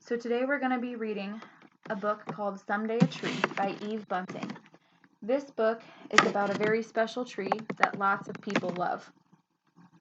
So today we're going to be reading a book called Someday a Tree by Eve Bunting. This book is about a very special tree that lots of people love.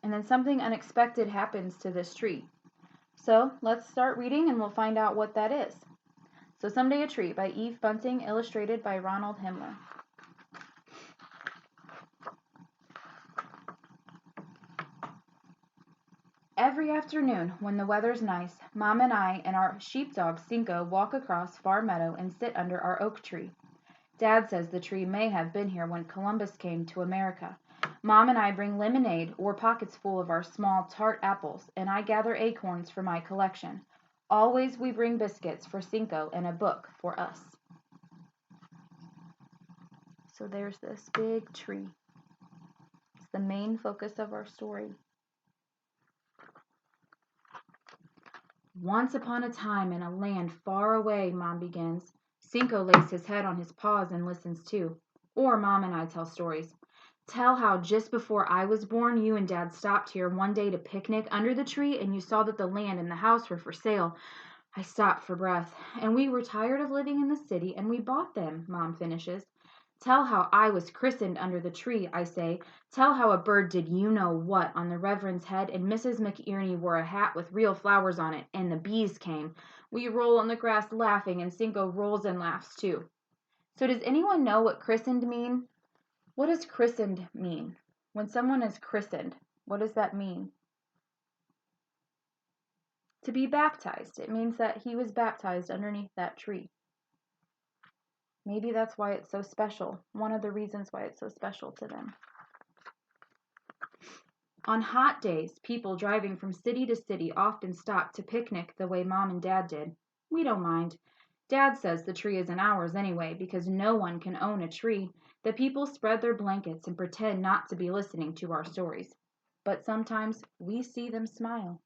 And then something unexpected happens to this tree. So let's start reading and we'll find out what that is. So Someday a Tree by Eve Bunting, illustrated by Ronald Himmler. Every afternoon, when the weather's nice, Mom and I and our sheepdog Cinco walk across Far Meadow and sit under our oak tree. Dad says the tree may have been here when Columbus came to America. Mom and I bring lemonade or pockets full of our small tart apples, and I gather acorns for my collection. Always we bring biscuits for Cinco and a book for us. So there's this big tree. It's the main focus of our story. Once upon a time in a land far away, Mom begins. Cinco lays his head on his paws and listens too. Or Mom and I tell stories. Tell how just before I was born, you and Dad stopped here one day to picnic under the tree and you saw that the land and the house were for sale. I stopped for breath. And we were tired of living in the city and we bought them, Mom finishes. Tell how I was christened under the tree, I say. Tell how a bird did you-know-what on the Reverend's head, and Mrs. McInerney wore a hat with real flowers on it, and the bees came. We roll on the grass laughing, and Cinco rolls and laughs too. So does anyone know what christened mean? What does christened mean? When someone is christened, what does that mean? To be baptized. It means that he was baptized underneath that tree. Maybe that's why it's so special. One of the reasons why it's so special to them. On hot days, people driving from city to city often stop to picnic the way Mom and Dad did. We don't mind. Dad says the tree isn't ours anyway because no one can own a tree. The people spread their blankets and pretend not to be listening to our stories. But sometimes we see them smile.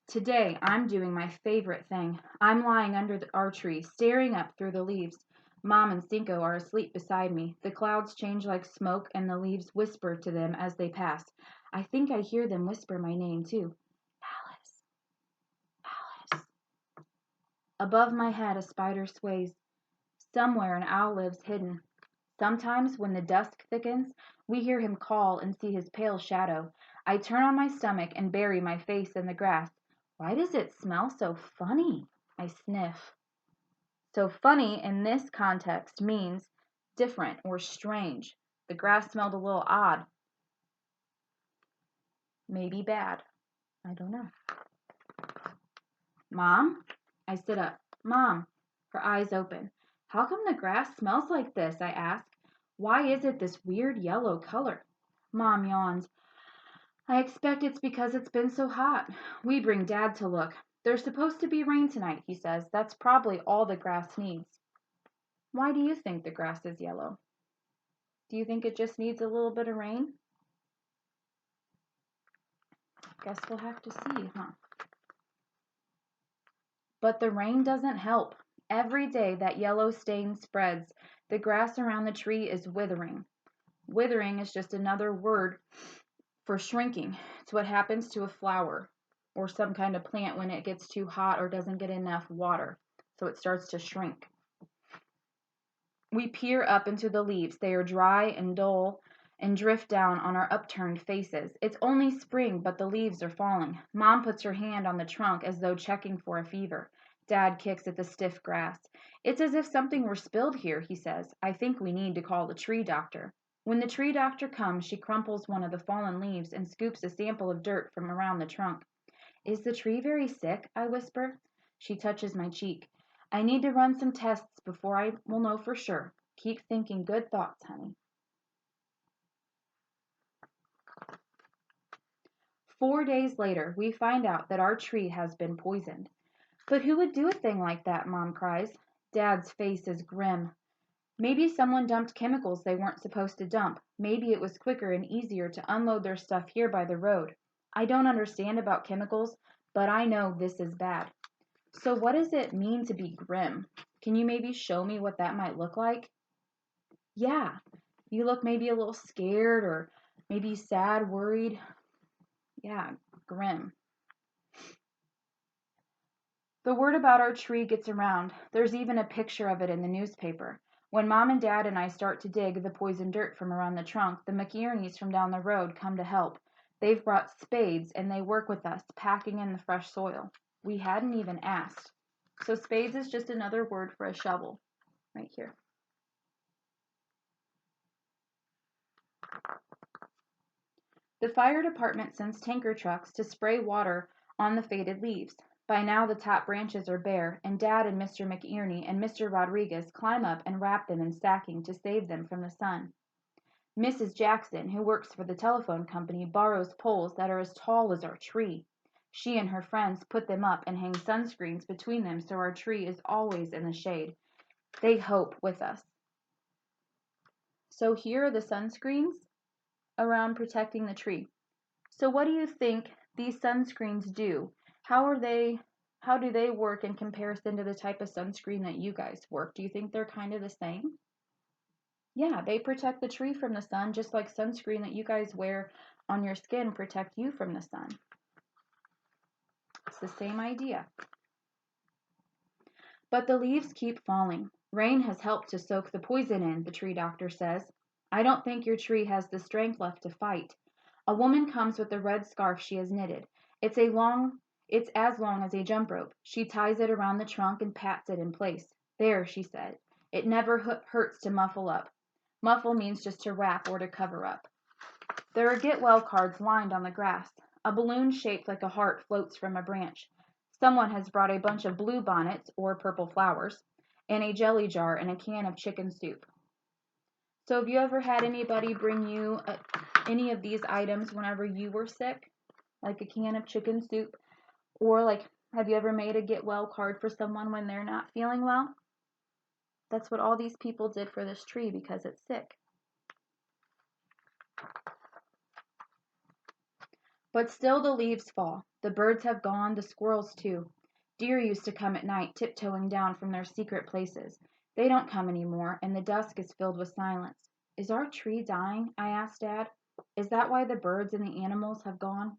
Today, I'm doing my favorite thing. I'm lying under our tree, staring up through the leaves. Mom and Cinco are asleep beside me. The clouds change like smoke, and the leaves whisper to them as they pass. I think I hear them whisper my name, too. Alice. Alice. Above my head, a spider sways. Somewhere an owl lives hidden. Sometimes, when the dusk thickens, we hear him call and see his pale shadow. I turn on my stomach and bury my face in the grass. Why does it smell so funny? I sniff. So funny in this context means different or strange. The grass smelled a little odd. Maybe bad. I don't know. Mom? I sit up. Mom. Her eyes open. How come the grass smells like this? I ask. Why is it this weird yellow color? Mom yawns. I expect it's because it's been so hot. We bring Dad to look. There's supposed to be rain tonight, he says. That's probably all the grass needs. Why do you think the grass is yellow? Do you think it just needs a little bit of rain? Guess we'll have to see, huh? But the rain doesn't help. Every day that yellow stain spreads, the grass around the tree is withering. Withering is just another word for shrinking. It's what happens to a flower or some kind of plant when it gets too hot or doesn't get enough water. So it starts to shrink. We peer up into the leaves. They are dry and dull and drift down on our upturned faces. It's only spring, but the leaves are falling. Mom puts her hand on the trunk as though checking for a fever. Dad kicks at the stiff grass. It's as if something were spilled here, he says. I think we need to call the tree doctor. When the tree doctor comes, she crumples one of the fallen leaves and scoops a sample of dirt from around the trunk. Is the tree very sick? I whisper. She touches my cheek. I need to run some tests before I will know for sure. Keep thinking good thoughts, honey. 4 days later, we find out that our tree has been poisoned. But who would do a thing like that, Mom cries. Dad's face is grim. Maybe someone dumped chemicals they weren't supposed to dump. Maybe it was quicker and easier to unload their stuff here by the road. I don't understand about chemicals, but I know this is bad. So what does it mean to be grim? Can you maybe show me what that might look like? Yeah, you look maybe a little scared or maybe sad, worried. Yeah, grim. The word about our tree gets around. There's even a picture of it in the newspaper. When Mom and Dad and I start to dig the poison dirt from around the trunk, the McIerneys from down the road come to help. They've brought spades and they work with us, packing in the fresh soil. We hadn't even asked. So spades is just another word for a shovel, right here. The fire department sends tanker trucks to spray water on the faded leaves. By now the top branches are bare, and Dad and Mr. McIerney and Mr. Rodriguez climb up and wrap them in sacking to save them from the sun. Mrs. Jackson, who works for the telephone company, borrows poles that are as tall as our tree. She and her friends put them up and hang sunscreens between them so our tree is always in the shade. They hope with us. So here are the sunscreens around protecting the tree. So what do you think these sunscreens do? How do they work in comparison to the type of sunscreen that you guys work? Do you think they're kind of the same? Yeah, they protect the tree from the sun just like sunscreen that you guys wear on your skin protect you from the sun. It's the same idea. But the leaves keep falling. Rain has helped to soak the poison in, the tree doctor says. I don't think your tree has the strength left to fight. A woman comes with a red scarf she has knitted. It's as long as a jump rope. She ties it around the trunk and pats it in place. There, she said. It never hurts to muffle up. Muffle means just to wrap or to cover up. There are get well cards lined on the grass. A balloon shaped like a heart floats from a branch. Someone has brought a bunch of blue bonnets, or purple flowers, and a jelly jar and a can of chicken soup. So have you ever had anybody bring you any of these items whenever you were sick? Like a can of chicken soup? Or like, have you ever made a get well card for someone when they're not feeling well? That's what all these people did for this tree because it's sick. But still the leaves fall. The birds have gone, the squirrels too. Deer used to come at night, tiptoeing down from their secret places. They don't come any more, and the dusk is filled with silence. Is our tree dying? I asked Dad. Is that why the birds and the animals have gone?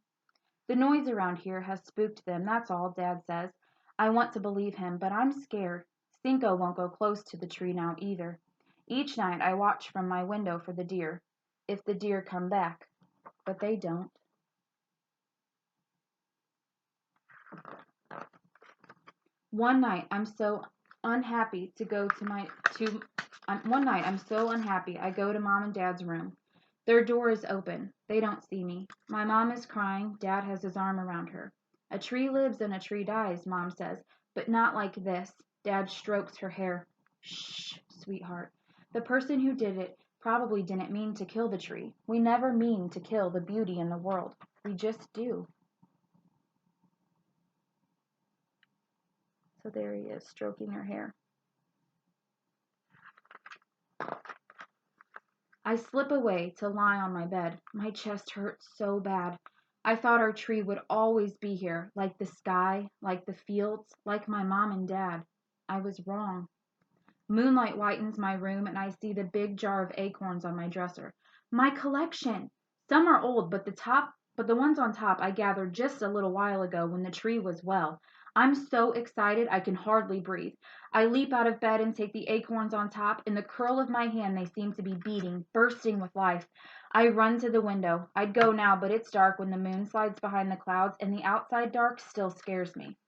The noise around here has spooked them, that's all, Dad says. I want to believe him, but I'm scared. Cinco won't go close to the tree now either. Each night I watch from my window for the deer, if the deer come back, but they don't. One night I'm so unhappy I go to Mom and Dad's room. Their door is open. They don't see me. My mom is crying. Dad has his arm around her. A tree lives and a tree dies, Mom says, but not like this. Dad strokes her hair. Shh, sweetheart. The person who did it probably didn't mean to kill the tree. We never mean to kill the beauty in the world. We just do. So there he is, stroking her hair. I slip away to lie on my bed. My chest hurts so bad. I thought our tree would always be here, like the sky, like the fields, like my mom and dad. I was wrong. Moonlight whitens my room and I see the big jar of acorns on my dresser. My collection! Some are old, but the ones on top I gathered just a little while ago when the tree was well. I'm so excited I can hardly breathe. I leap out of bed and take the acorns on top. In the curl of my hand they seem to be beating, bursting with life. I run to the window. I'd go now, but it's dark when the moon slides behind the clouds, and the outside dark still scares me.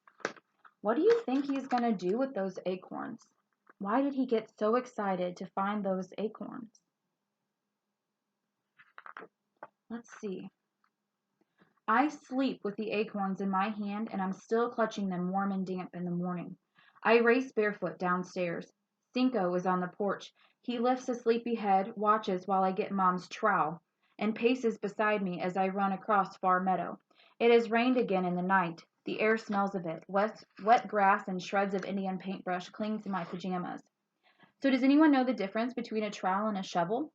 What do you think he's going to do with those acorns? Why did he get so excited to find those acorns? Let's see. I sleep with the acorns in my hand and I'm still clutching them warm and damp in the morning. I race barefoot downstairs. Cinco is on the porch. He lifts a sleepy head, watches while I get Mom's trowel, and paces beside me as I run across Far Meadow. It has rained again in the night. The air smells of it. Wet grass and shreds of Indian paintbrush cling to my pajamas. So does anyone know the difference between a trowel and a shovel?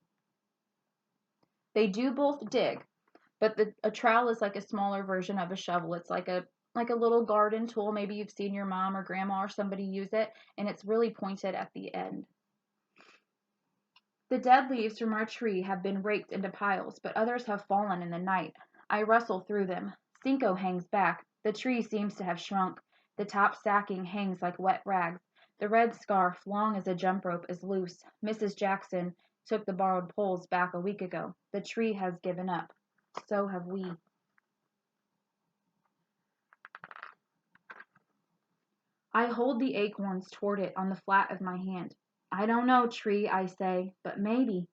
They do both dig, but a trowel is like a smaller version of a shovel. It's like a little garden tool. Maybe you've seen your mom or grandma or somebody use it, and it's really pointed at the end. The dead leaves from our tree have been raked into piles, but others have fallen in the night. I rustle through them. Cinco hangs back. The tree seems to have shrunk. The top sacking hangs like wet rags. The red scarf, long as a jump rope, is loose. Mrs. Jackson took the borrowed poles back a week ago. The tree has given up. So have we. I hold the acorns toward it on the flat of my hand. I don't know, tree, I say, but maybe.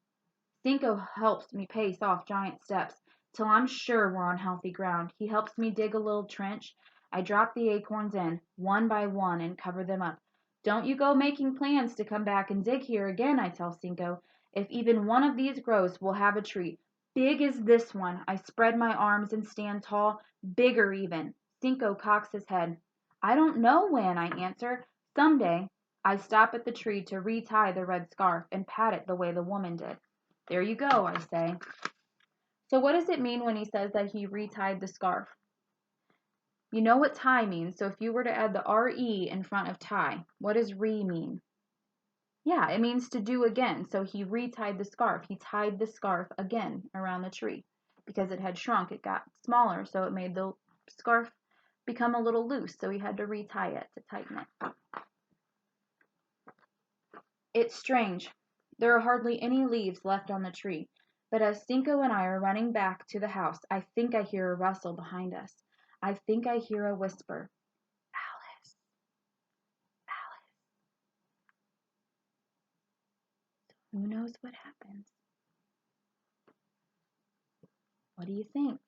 Cinco helps me pace off giant steps till I'm sure we're on healthy ground. He helps me dig a little trench. I drop the acorns in, one by one, and cover them up. Don't you go making plans to come back and dig here again, I tell Cinco. If even one of these grows, we'll have a tree. Big as this one. I spread my arms and stand tall, bigger even. Cinco cocks his head. I don't know when, I answer. Someday. I stop at the tree to retie the red scarf and pat it the way the woman did. There you go, I say. So what does it mean when he says that he retied the scarf? You know what tie means, so if you were to add the R-E in front of tie, what does re mean? Yeah, it means to do again. So he retied the scarf. He tied the scarf again around the tree. Because it had shrunk, it got smaller, so it made the scarf become a little loose, so he had to retie it to tighten it. It's strange. There are hardly any leaves left on the tree, but as Cinco and I are running back to the house, I think I hear a rustle behind us. I think I hear a whisper. Alice, Alice. Who knows what happens? What do you think?